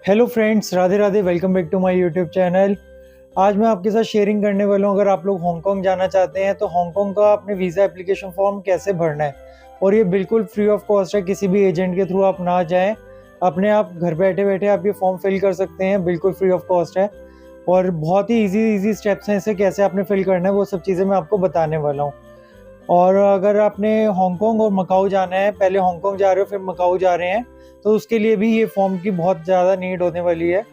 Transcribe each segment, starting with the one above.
Hello friends, Radhe Radhe. Welcome back to my YouTube channel. आज मैं आपके साथ शेयरिंग करने वाला हूँ। अगर आप लोग हांगकांग जाना चाहते हैं तो हांगकांग का अपने वीज़ा एप्लीकेशन फॉर्म कैसे भरना है, और ये बिल्कुल फ्री ऑफ कॉस्ट है। किसी भी एजेंट के थ्रू आप ना जाएं, अपने आप घर बैठे बैठे आप ये फॉर्म फिल कर सकते हैं। बिल्कुल फ्री ऑफ कॉस्ट है और बहुत ही इजी स्टेप्स हैं। इसे कैसे आपने फिल करना है वो सब चीज़ें मैं आपको बताने वाला हूँ। और अगर आपने हांगकांग और मकाऊ जाना है, पहले हांगकांग जा रहे हो फिर मकाऊ जा रहे हैं, तो उसके लिए भी ये फॉर्म की बहुत ज़्यादा नीड होने वाली है।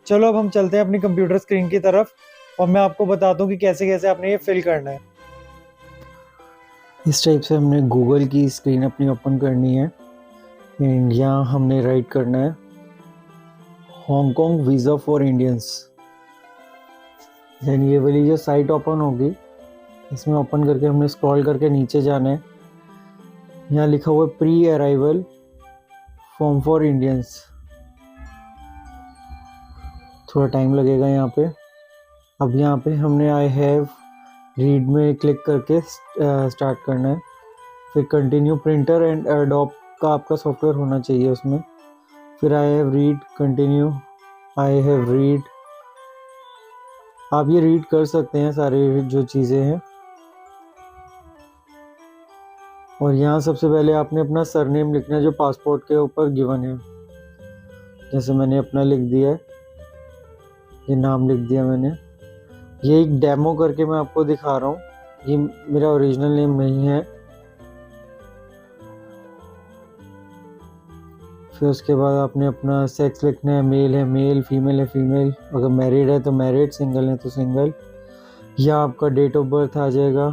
चलो अब हम चलते हैं अपनी कंप्यूटर स्क्रीन की तरफ और मैं आपको बताता हूँ कि कैसे कैसे आपने ये फिल करना है। इस टाइप से हमने गूगल की स्क्रीन अपनी ओपन करनी है एंड यहाँ हमने राइट करना है Hong Kong visa for Indians. Then ये वाली जो साइट ओपन होगी इसमें ओपन करके हमने स्क्रॉल करके नीचे जाना है। यहाँ लिखा हुआ है pre arrival form for Indians. थोड़ा टाइम लगेगा यहाँ पे। अब यहाँ पे हमने आई हैव रीड में क्लिक करके स्टार्ट करना है। फिर कंटिन्यू प्रिंटर एंड एडोब का आपका सॉफ्टवेयर होना चाहिए उसमें। फिर I have read, continue, I have read. आप ये रीड कर सकते हैं सारी जो चीज़ें हैं। और यहाँ सबसे पहले आपने अपना सरनेम लिखना है जो पासपोर्ट के ऊपर गिवन है। जैसे मैंने अपना लिख दिया है, ये नाम लिख दिया मैंने। ये एक डेमो करके मैं आपको दिखा रहा हूँ, ये मेरा ओरिजिनल नेम नहीं है। फिर उसके बाद आपने अपना सेक्स लिखना है, मेल है मेल, फीमेल है फीमेल, अगर मैरिड है तो मैरिड, सिंगल है तो सिंगल। या आपका डेट ऑफ बर्थ आ जाएगा।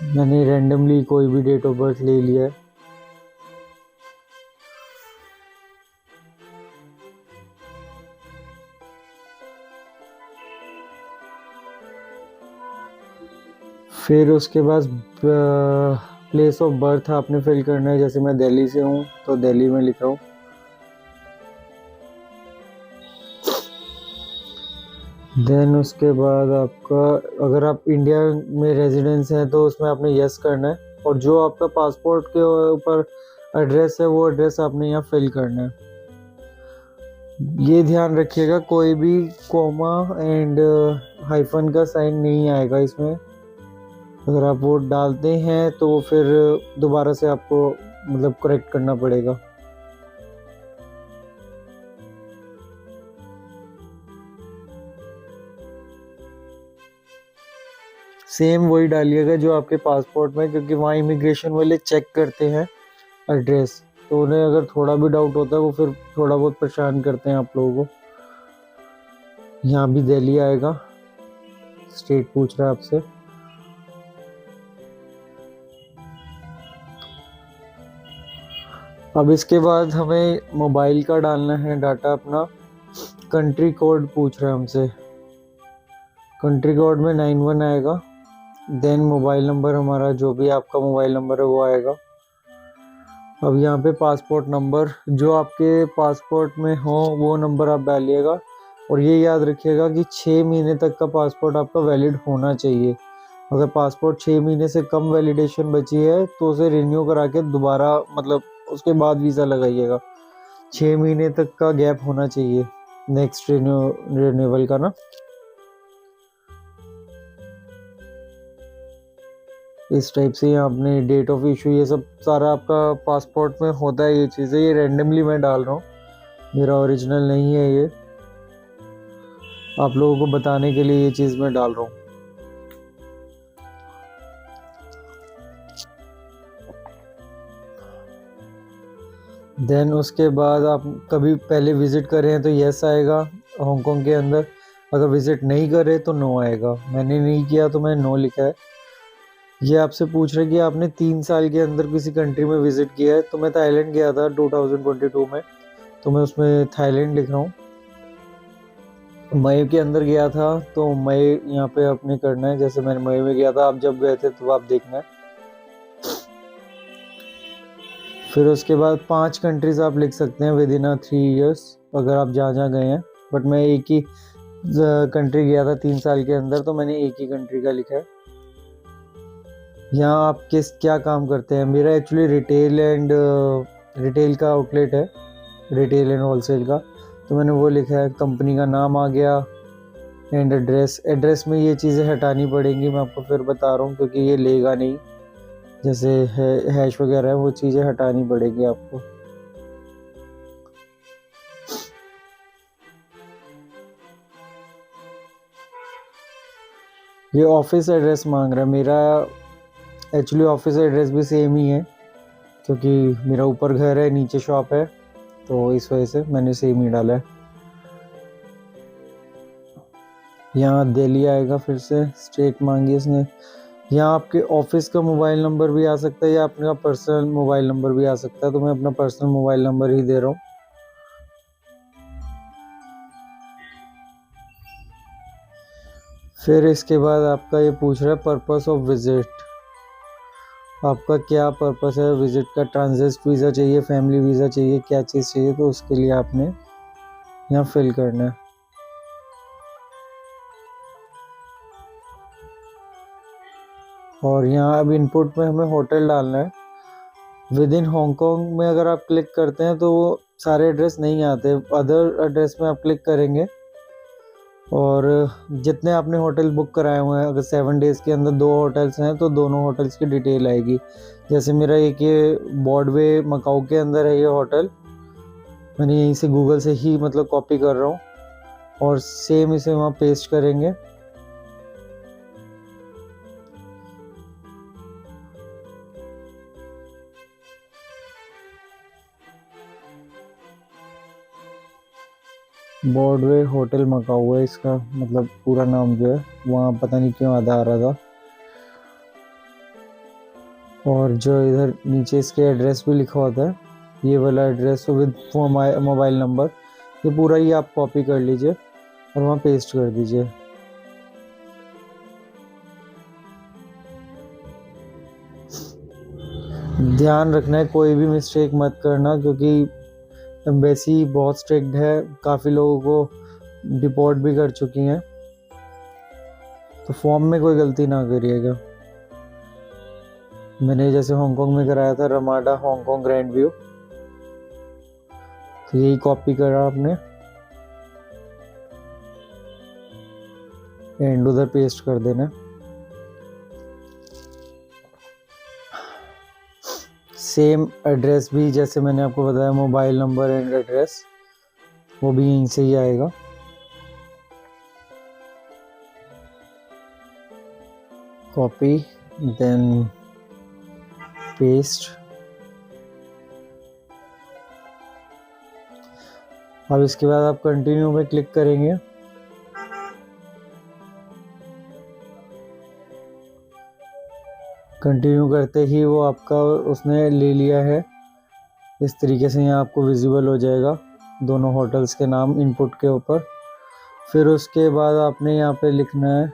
मैंने रैंडमली कोई भी डेट ऑफ बर्थ ले लिया है। फिर उसके बाद प्लेस ऑफ बर्थ आपने फिल करना है। जैसे मैं दिल्ली से हूँ तो दिल्ली में लिख रहा हूँ। देन उसके बाद आपका, अगर आप इंडिया में रेजिडेंस हैं तो उसमें आपने यस करना है। और जो आपका पासपोर्ट के ऊपर एड्रेस है वो एड्रेस आपने यहाँ फिल करना है। ये ध्यान रखिएगा कोई भी कोमा एंड हाइफन का साइन नहीं आएगा इसमें। अगर आप वो डालते हैं तो वो फिर दोबारा से आपको मतलब करेक्ट करना पड़ेगा। सेम वही डालिएगा जो आपके पासपोर्ट में, क्योंकि वहाँ इमिग्रेशन वाले चेक करते हैं एड्रेस, तो उन्हें अगर थोड़ा भी डाउट होता है वो फिर थोड़ा बहुत परेशान करते हैं आप लोगों को। यहाँ भी दिल्ली आएगा, स्टेट पूछ रहा है आपसे। अब इसके बाद हमें मोबाइल का डालना है डाटा अपना। कंट्री कोड पूछ रहा है हमसे, कंट्री कोड में 91 आएगा। देन मोबाइल नंबर हमारा, जो भी आपका मोबाइल नंबर है वो आएगा। अब यहाँ पे पासपोर्ट नंबर, जो आपके पासपोर्ट में हो वो नंबर आप डालिएगा। और ये याद रखिएगा कि 6 महीने तक का पासपोर्ट आपका वैलिड होना चाहिए। अगर पासपोर्ट 6 महीने से कम वैलिडेशन बची है तो उसे रिन्यू करा के दोबारा, मतलब उसके बाद वीज़ा लगाइएगा। 6 महीने तक का गैप होना चाहिए नेक्स्ट रिन्यूअल का ना। इस टाइप से आपने डेट ऑफ इशू, ये सब सारा आपका पासपोर्ट में होता है। ये चीज़ें ये रैंडमली मैं डाल रहा हूँ, मेरा ओरिजिनल नहीं है ये, आप लोगों को बताने के लिए ये चीज़ मैं डाल रहा हूँ। देन उसके बाद आप कभी पहले विज़िट कर रहे हैं तो यस आएगा हांगकांग के अंदर। अगर विज़िट नहीं कर रहे तो नो आएगा। मैंने नहीं किया तो मैंने नो लिखा है। ये आपसे पूछ रहे कि आपने 3 साल के अंदर किसी कंट्री में विज़िट किया है। तो मैं थाईलैंड गया था 2022 में, तो मैं उसमें थाईलैंड लिख रहा हूँ। मई के अंदर गया था तो मई यहाँ पे आपने करना है। जैसे मैंने मई में गया था, आप जब गए थे तो आप देखना है। फिर उसके बाद 5 कंट्रीज आप लिख सकते हैं विद इन 3 ईयर्स, अगर आप जहाँ गए हैं। बट मैं एक ही कंट्री गया था 3 साल के अंदर, तो मैंने एक ही कंट्री का लिखा है। यहाँ आप क्या काम करते हैं। मेरा एक्चुअली रिटेल एंड रिटेल का आउटलेट है, रिटेल एंड होलसेल का, तो मैंने वो लिखा है। कंपनी का नाम आ गया एंड एड्रेस में ये चीज़ें हटानी पड़ेंगी, मैं आपको फिर बता रहा हूँ, क्योंकि ये लेगा नहीं। जैसे हैश वगैरह है वो चीज़ें हटानी पड़ेगी आपको। ये ऑफिस एड्रेस मांग रहा है। मेरा एक्चुअली ऑफिस एड्रेस भी सेम ही है, क्योंकि मेरा ऊपर घर है नीचे शॉप है, तो इस वजह से मैंने सेम ही डाला है। यहाँ दिल्ली आएगा, फिर से स्टेट मांगी इसने। यहाँ आपके ऑफिस का मोबाइल नंबर भी आ सकता है या अपना पर्सनल मोबाइल नंबर भी आ सकता है, तो मैं अपना पर्सनल मोबाइल नंबर ही दे रहा हूँ। फिर इसके बाद आपका ये पूछ रहा है पर्पस ऑफ विजिट, आपका क्या पर्पस है विजिट का। ट्रांजिट वीज़ा चाहिए, फैमिली वीज़ा चाहिए, क्या चीज़ चाहिए, तो उसके लिए आपने यहाँ फिल करना है। और यहाँ अब इनपुट में हमें होटल डालना है। विद इन हांगकांग में अगर आप क्लिक करते हैं तो वो सारे एड्रेस नहीं आते, अदर एड्रेस में आप क्लिक करेंगे और जितने आपने होटल बुक कराए हुए हैं, अगर 7 डेज़ के अंदर 2 होटल्स हैं तो दोनों होटल्स की डिटेल आएगी। जैसे मेरा एक ये बॉर्डवे मकाऊ के अंदर है ये होटल, मैंने यहीं से गूगल से ही मतलब कॉपी कर रहा हूँ और सेम इसे वहाँ पेस्ट करेंगे। बॉर्डवे होटल मकाऊ है इसका मतलब पूरा नाम जो है, वहाँ पता नहीं क्यों आधा आ रहा था। और जो इधर नीचे इसके एड्रेस भी लिखा होता है, ये वाला एड्रेस विद मोबाइल नंबर, ये पूरा ही आप कॉपी कर लीजिए और वहाँ पेस्ट कर दीजिए। ध्यान रखना है कोई भी मिस्टेक मत करना, क्योंकि एम्बेसी बहुत स्ट्रिक्ट है, काफ़ी लोगों को डिपोर्ट भी कर चुकी हैं, तो फॉर्म में कोई गलती ना करिएगा। मैंने जैसे हांगकांग में कराया था, रमाडा हांगकांग ग्रैंड व्यू, तो यही कॉपी करा आपने एंड उधर पेस्ट कर देना। सेम एड्रेस भी जैसे मैंने आपको बताया, मोबाइल नंबर एंड एड्रेस वो भी यहीं से ही आएगा। Copy then paste. अब इसके बाद आप कंटिन्यू में क्लिक करेंगे। कंटिन्यू करते ही वो आपका उसने ले लिया है। इस तरीके से यहाँ आपको विजिबल हो जाएगा दोनों होटल्स के नाम इनपुट के ऊपर। फिर उसके बाद आपने यहाँ पे लिखना है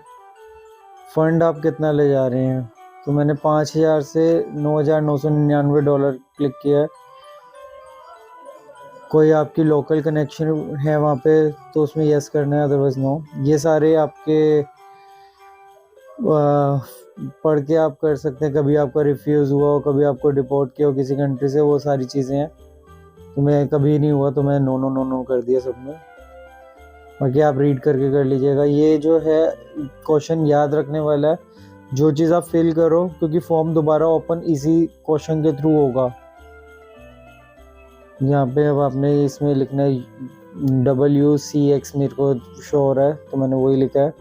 फ़ंड आप कितना ले जा रहे हैं, तो मैंने 5,000 से $9,999 क्लिक किया है। कोई आपकी लोकल कनेक्शन है वहाँ पे तो उसमें यस करना है, अदरवाइज नो। ये सारे आपके पढ़ के आप कर सकते हैं, कभी आपका रिफ्यूज़ हुआ हो, कभी आपको डिपोर्ट किया हो किसी कंट्री से, वो सारी चीज़ें हैं। तो मैं कभी नहीं हुआ तो मैं नो नो नो नो कर दिया सब में। बाकी आप रीड करके कर लीजिएगा। ये जो है क्वेश्चन याद रखने वाला है, जो चीज़ आप फिल करो, क्योंकि फॉर्म दोबारा ओपन इसी क्वेश्चन के थ्रू होगा। यहाँ पे अब आपने इसमें लिखना है WCX, मेरे को शो हो रहा है तो मैंने वही लिखा है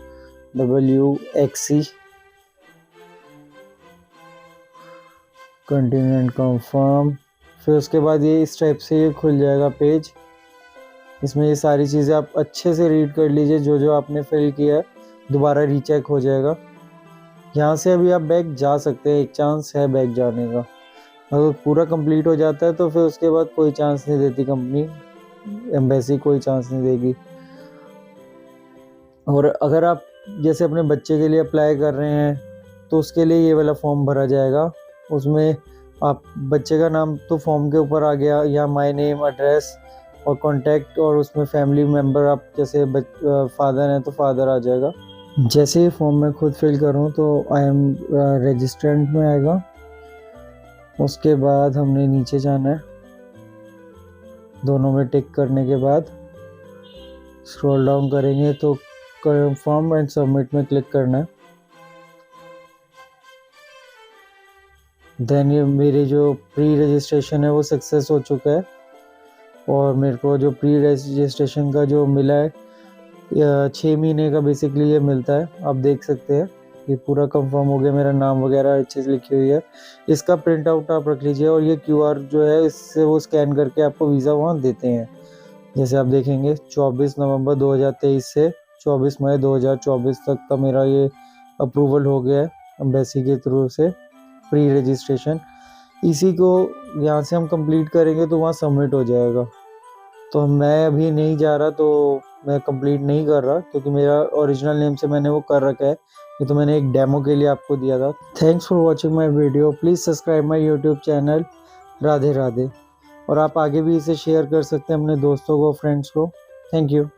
WXC। Continue and confirm. फिर उसके बाद ये इस टाइप से ये खुल जाएगा पेज। इसमें ये सारी चीज़ें आप अच्छे से रीड कर लीजिए, जो जो आपने फिल किया है दोबारा रीचेक हो जाएगा। यहाँ से अभी आप बैक जा सकते हैं, एक चांस है बैक जाने का। अगर पूरा कंप्लीट हो जाता है तो फिर उसके बाद कोई चांस नहीं देती कंपनी, एम्बेसी कोई चांस नहीं देगी। और अगर आप जैसे अपने बच्चे के लिए अप्लाई कर रहे हैं तो उसके लिए ये वाला फॉर्म भरा जाएगा। उसमें आप बच्चे का नाम तो फॉर्म के ऊपर आ गया, या माय नेम, एड्रेस और कॉन्टैक्ट, और उसमें फैमिली मेम्बर आप जैसे फादर हैं तो फादर आ जाएगा। जैसे ही फॉर्म में खुद फिल करूँ तो आई एम रजिस्ट्रेंट में आएगा। उसके बाद हमने नीचे जाना है दोनों में टिक करने के बाद स्क्रॉल डाउन करेंगे तो कंफर्म एंड सबमिट में क्लिक करना है। देन ये मेरी जो प्री रजिस्ट्रेशन है वो सक्सेस हो चुका है और मेरे को जो प्री रजिस्ट्रेशन का जो मिला है 6 महीने का बेसिकली ये मिलता है। आप देख सकते हैं ये पूरा कंफर्म हो गया, मेरा नाम वगैरह हर चीज़ लिखी हुई है। इसका प्रिंट आउट आप रख लीजिए और ये QR जो है इससे वो स्कैन करके आपको वीज़ा वहाँ देते हैं। जैसे आप देखेंगे 24 नवंबर 2023 से 24 मई 2024 तक का मेरा ये अप्रूवल हो गया है एम्बेसी के थ्रू से प्री रजिस्ट्रेशन। इसी को यहाँ से हम कंप्लीट करेंगे तो वहाँ सबमिट हो जाएगा। तो मैं अभी नहीं जा रहा, तो मैं कंप्लीट नहीं कर रहा क्योंकि मेरा ओरिजिनल नेम से मैंने वो कर रखा है। ये तो मैंने एक डेमो के लिए आपको दिया था। Thanks for watching my video. Please subscribe my YouTube channel. Radhe Radhe. और आप आगे भी इसे शेयर कर सकते हैं अपने दोस्तों को, फ्रेंड्स को। Thank you.